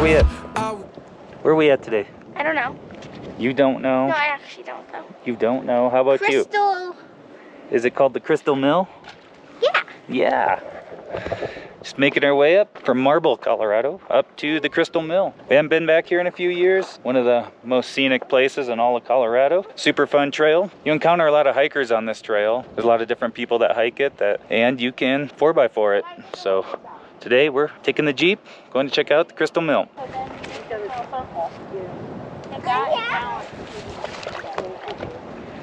we at? Where are we at today? I don't know. You don't know? No, I actually don't know. You don't know? How about you? Crystal. Is it called the Crystal Mill? Yeah. Yeah. Just making our way up from Marble, Colorado, up to the Crystal Mill. We haven't been back here in a few years. One of the most scenic places in all of Colorado. Super fun trail. You encounter a lot of hikers on this trail. There's a lot of different people that hike it, and you can 4x4 it. So today we're taking the Jeep, going to check out the Crystal Mill.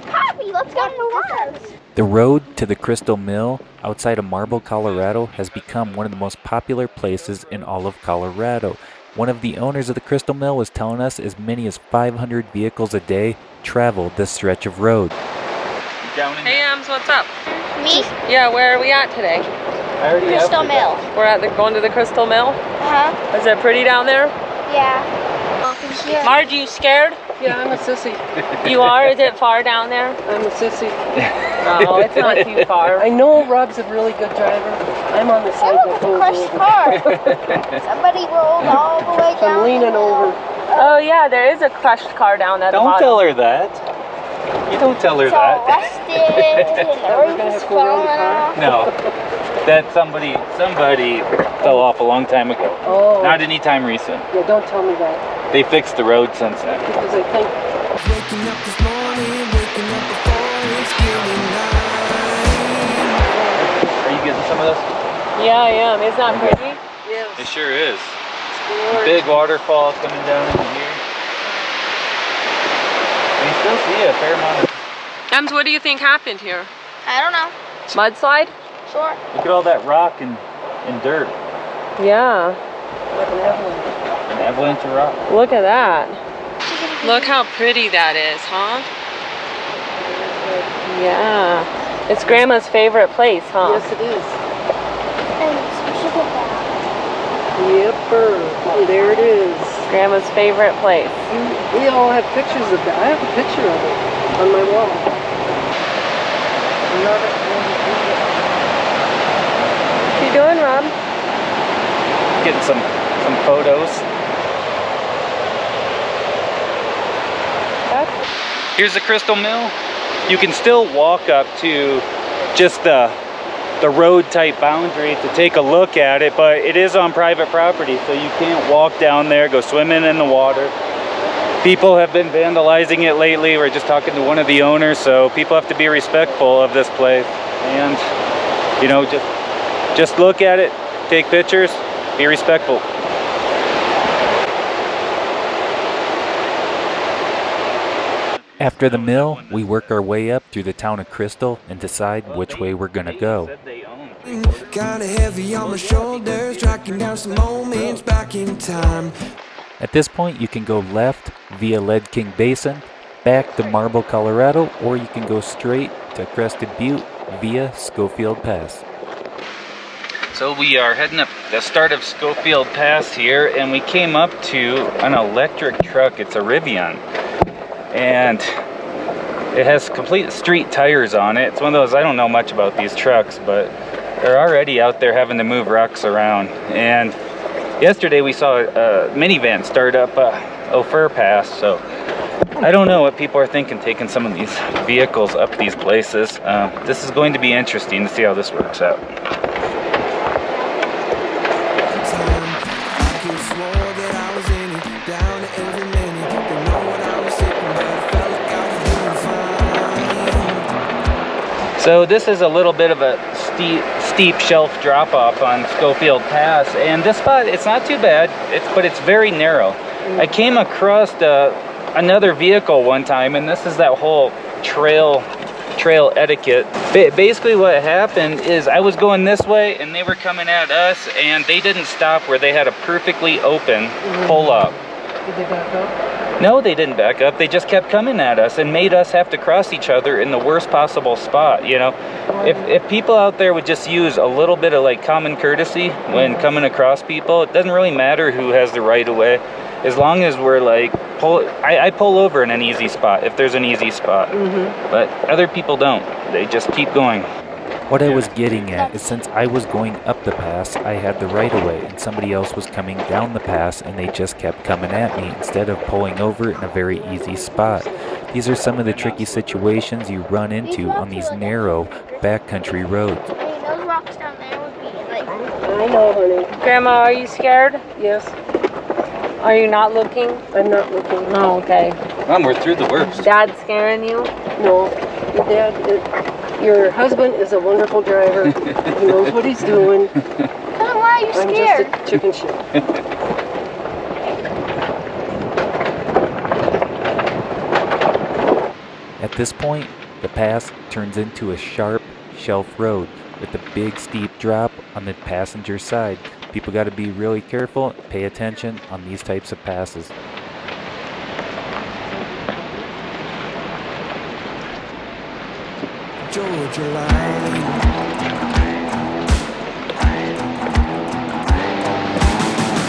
Poppy, let's go to the woods. The road to the Crystal Mill outside of Marble, Colorado has become one of the most popular places in all of Colorado. One of the owners of the Crystal Mill was telling us as many as 500 vehicles a day travel this stretch of road. Hey Ems, what's up? Me? Yeah, where are we at today? Crystal Mill. We're at going to the Crystal Mill? Uh-huh. Is it pretty down there? Yeah. Marge, you scared? Yeah, I'm a sissy. You are? Is it far down there? I'm a sissy. No, it's not too far. I know Rob's a really good driver. I'm on the side that goes crushed over. car. Somebody rolled all the way down. I'm leaning over. Oh yeah, there is a crushed car down at the bottom. Don't tell her that. You don't tell her It's all that. rusted and the roof is falling off. No. That somebody fell off a long time ago. Oh. Not any time recent. Yeah, don't tell me that. They fixed the road since then. Because I think Waking up this morning, waking up before it's getting light. Are you getting some of this? Yeah, I am. Isn't that pretty? It sure is. Big waterfall coming down in here. And you still see a fair amount of... Ems, what do you think happened here? I don't know. Mudslide? Sure. Look at all that rock and dirt. Yeah. An avalanche of rock. Look at that. Look how pretty that is, huh? Yeah. It's Grandma's favorite place, huh? yes, it is. And sugar bath. Yepper. There it is. Grandma's favorite place. We all have pictures of that. I have a picture of it on my wall. What you doing, Rob? Getting some photos. Here's the Crystal Mill. You can still walk up to just the road type boundary to take a look at it, but it is on private property, so you can't walk down there, go swimming in the water. People have been vandalizing it lately. We're just talking to one of the owners, so people have to be respectful of this place. And, you know, just look at it, take pictures, be respectful. After the mill, we work our way up through the town of Crystal and decide which way we're gonna go. Kinda heavy on my shoulders, tracking down some moments back in time. At this point, you can go left via Lead King Basin, back to Marble, Colorado, or you can go straight to Crested Butte via Schofield Pass. So we are heading up the start of Schofield Pass here, and we came up to an electric truck. It's a Rivian, and it has complete street tires on it. It's one of those, I don't know much about these trucks, but they're already out there having to move rocks around. And yesterday we saw a minivan start up Schofield Pass, so I don't know what people are thinking taking some of these vehicles up these places. This is going to be interesting to see how this works out. So this is a little bit of a steep shelf drop off on Schofield Pass, and this spot, it's not too bad, but it's very narrow. I came across another vehicle one time, and this is that whole trail etiquette. Basically what happened is I was going this way and they were coming at us, and they didn't stop where they had a perfectly open pull up. Did they back up? No, they didn't back up. They just kept coming at us and made us have to cross each other in the worst possible spot, you know. If people out there would just use a little bit of like common courtesy when coming across people, it doesn't really matter who has the right of way. As long as we're like, I pull over in an easy spot if there's an easy spot. But other people don't. They just keep going. What I was getting at is since I was going up the pass, I had the right of way, and somebody else was coming down the pass, and they just kept coming at me instead of pulling over in a very easy spot. These are some of the tricky situations you run into on these narrow backcountry roads. I mean, those rocks down there would be like. I know, honey. Grandma, are you scared? Yes, Are you not looking? I'm not looking. No, okay. Mom, we're through the worst. Dad's scaring you? No, your dad, your husband is a wonderful driver. He knows what he's doing. Cousin, why are you I'm scared? just a chicken shit. At this point, the pass turns into a sharp shelf road with a big steep drop on the passenger side. People got to be really careful, pay attention on these types of passes. Georgia line.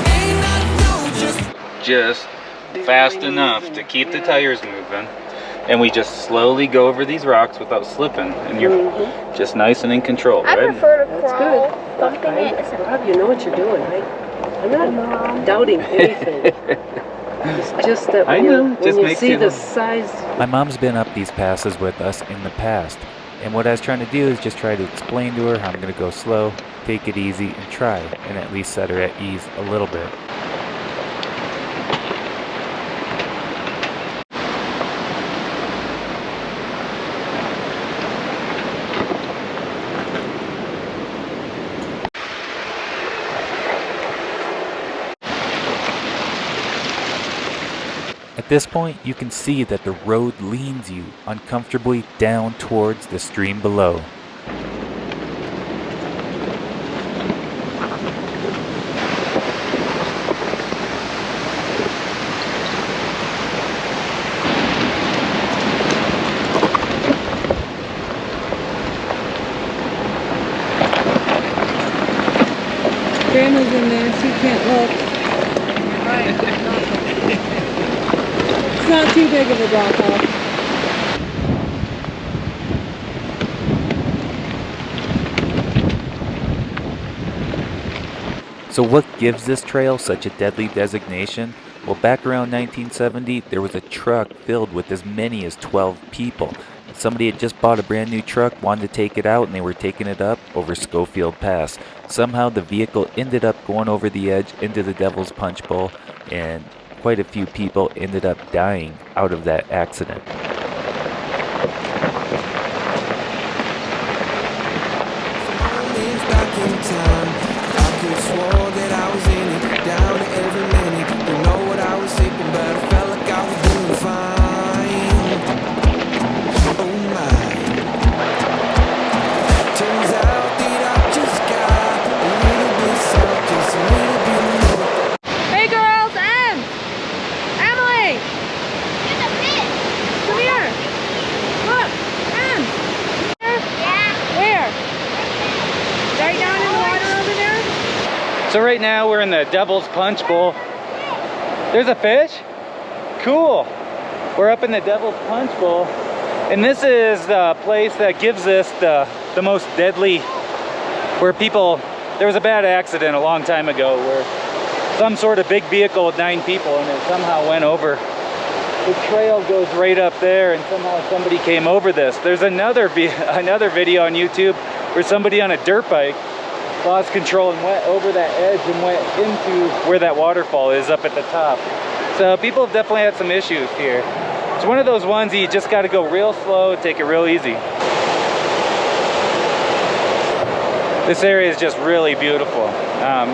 Ain't not no Just fast enough to keep the tires moving. And we just slowly go over these rocks without slipping. And you're just nice and in control, I right? prefer to That's crawl, good. bumping it. Rob, you know what you're doing, right? I'm not doubting anything. It's just that I when know, you, just when you makes see you the look- size. My mom's been up these passes with us in the past, and what I was trying to do is just try to explain to her how I'm going to go slow, take it easy, and try, and at least set her at ease a little bit. At this point, you can see that the road leans you uncomfortably down towards the stream below. Grandma's in there. She can't look. It's not too big of a drop off. So what gives this trail such a deadly designation? Well, back around 1970, there was a truck filled with as many as 12 people. Somebody had just bought a brand new truck, wanted to take it out, and they were taking it up over Schofield Pass. Somehow the vehicle ended up going over the edge into the Devil's Punch Bowl, and quite a few people ended up dying out of that accident. moments back in time. I could swore that I was in it, down to every minute. Don't know what I was sipping, but I felt like I was doing fine. Oh my. Turns out that I just got a little bit soft, just a little bit more. Hey girls, Em! Emily! There's a fish. Come here! Look! Em! Yeah. Where? Right down in the water over there? So right now we're in the Devil's Punch Bowl. There's a fish? Cool. We're up in the Devil's Punch Bowl. And this is the place that gives us the most deadly, where people, there was a bad accident a long time ago where some sort of big vehicle with 9 people and it somehow went over. The trail goes right up there and somehow somebody came over this. There's another video on YouTube where somebody on a dirt bike lost control and went over that edge and went into where that waterfall is up at the top. So people have definitely had some issues here. It's one of those ones that you just got to go real slow, take it real easy. This area is just really beautiful,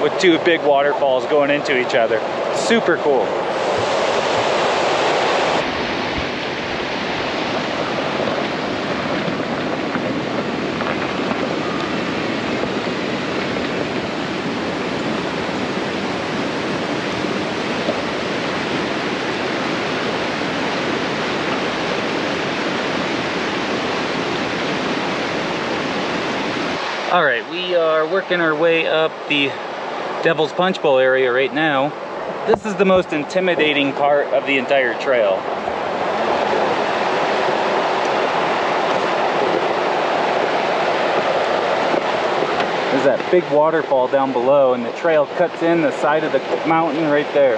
with 2 big waterfalls going into each other. Super cool. All right, we are working our way up the Devil's Punch Bowl area right now. This is the most intimidating part of the entire trail. that big waterfall down below, and the trail cuts in the side of the mountain right there.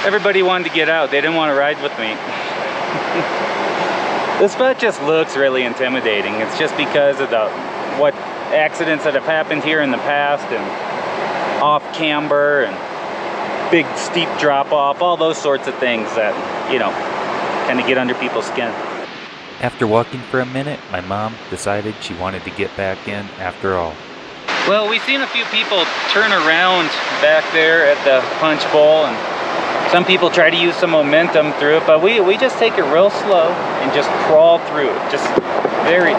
Everybody wanted to get out. They didn't want to ride with me. This spot just looks really intimidating. It's just because of what accidents that have happened here in the past, and off camber and big steep drop off, all those sorts of things that, you know, kind of get under people's skin. After walking for a minute, my mom decided she wanted to get back in after all. Well, we've seen a few people turn around back there at the punch bowl, and some people try to use some momentum through it, but we just take it real slow and just crawl through it. Just very...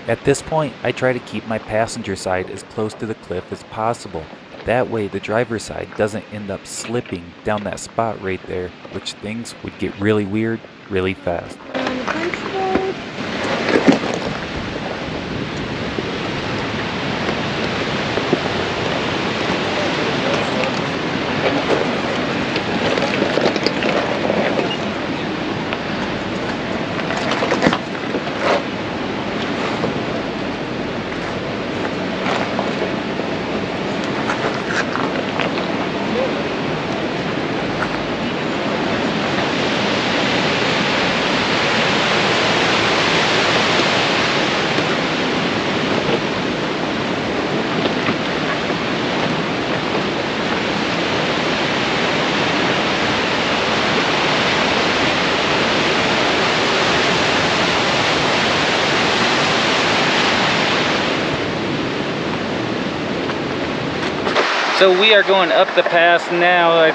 At this point, I try to keep my passenger side as close to the cliff as possible. That way the driver's side doesn't end up slipping down that spot right there, which things would get really weird really fast. So we are going up the pass now.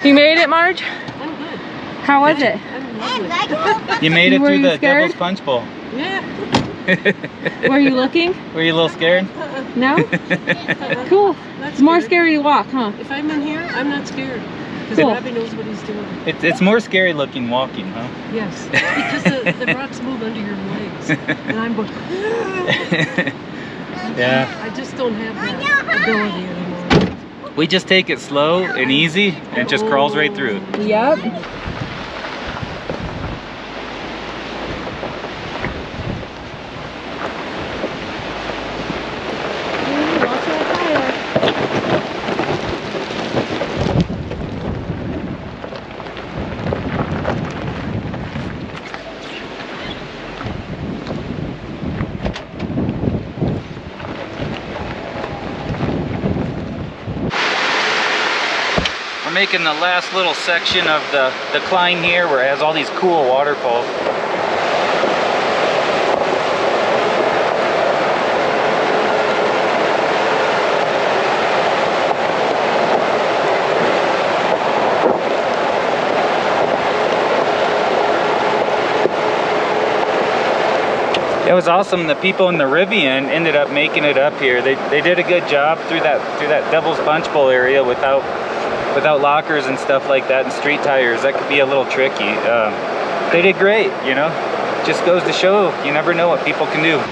You made it, Marge? I'm good. How was it? You made it Were through you the scared? Devil's Punch Bowl. Yeah. Were you looking? Were you a little scared? No? Cool. That's It's more scared. scary to walk, huh? If I'm in here, I'm not scared. Because Cool. Robbie knows what he's doing. It's more scary looking walking, huh? Yes. Because the rocks move under your legs. And I'm going, Yeah. I just don't have that ability anymore. We just take it slow and easy, and it just crawls right through it. Yep. We're making the last little section of the climb here where it has all these cool waterfalls. It was awesome. The people in the Rivian ended up making it up here. They did a good job through that Devil's Punch Bowl area without lockers and stuff like that and street tires. That could be a little tricky. They did great, you know. Just goes to show you never know what people can do.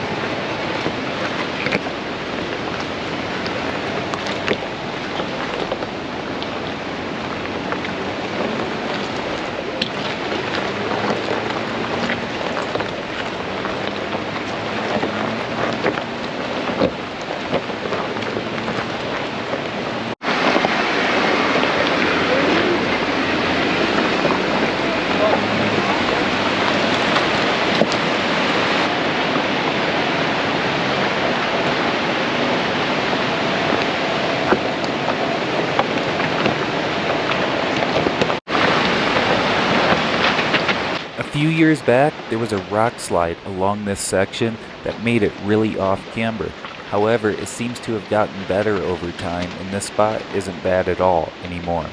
few years back, there was a rock slide along this section that made it really off-camber. However, it seems to have gotten better over time, and this spot isn't bad at all anymore.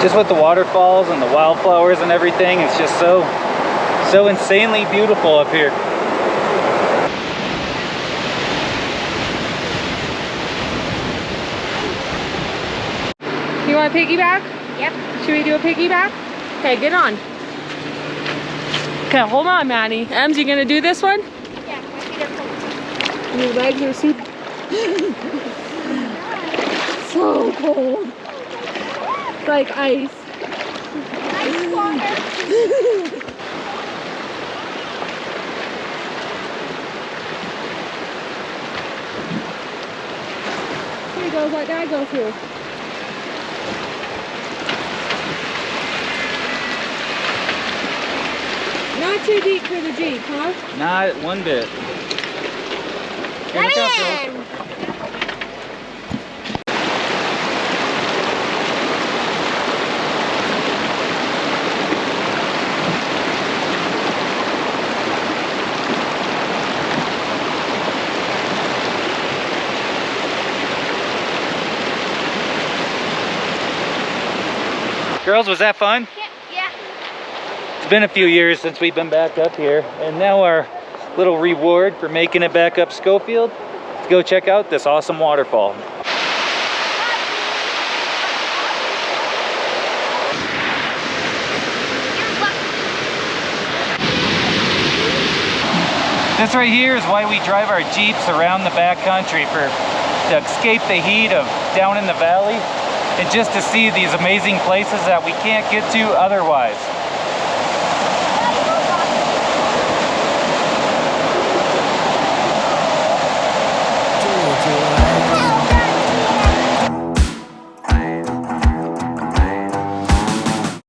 Just with the waterfalls and the wildflowers and everything, it's just so insanely beautiful up here. You want a piggyback? Yep. Should we do a piggyback? Okay, get on. Okay, hold on, Maddie. Ems, you gonna do this one? Yeah, my feet are cold. Your legs are super. So cold. It's like ice. Ice water. Here you go, let Dad go through. Not too deep for the Jeep, huh? Not one bit. Here, look out, girls. Girls, was that fun? Yeah. It's been a few years since we've been back up here, and now our little reward for making it back up Schofield, let's go check out this awesome waterfall. This right here is why we drive our Jeeps around the back country, to escape the heat of down in the valley and just to see these amazing places that we can't get to otherwise.